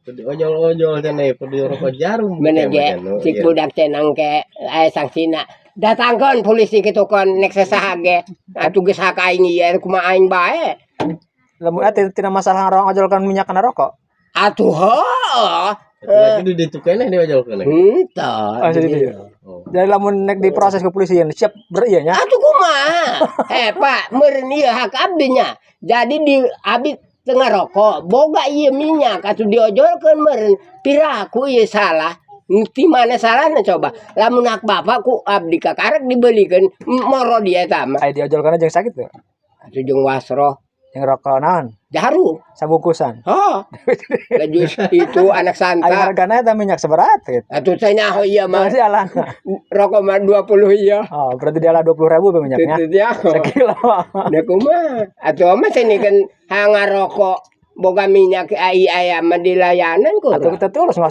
ojol-ojol cenah pedi rokok jarum. Bener ge, cik budak cenang ke sangsina. Datangkeun polisi kitu kon nek sasaha ge. Atuh geus hak aing ieu kumaha aing bae. Lamun tina masalah orang ojolkan minyak kana rokok. Atuh heuh. Lagi di itu keneh diojolkeun. Henteu. Jadi lamun nek diproses ke polisi siap berieu nya. Atuh kumaha? Pak, meureun ieu hak abdi nya. Jadi di abdi tengah rokok, boga ieu minyak atuh diojolkeun meureun. Piraku ieu salah. Ti mana salahna coba? Lamun hak bapak ku abdi kakarek dibelikeun moro dia eta mah. Aya diojolkeun jeung sakit tuh. Atuh jeung wasroh, Jeung rokok naon? jarum. Sabungkusan. Oh. Lajus itu anak Aya santa. hargana eta minyak seberat gitu. Atuh teh nyaho ieu mah. Berarti alah. Rokok mah 20 ieu. Oh, berarti dia lah 20.000 be minyaknya. Itu dia. Sekilo. Da kumaha? Atuh mah cenikeun hanga rokok boga minyak ai aya mah dilayanan ku. Atuh kita tulus Mas.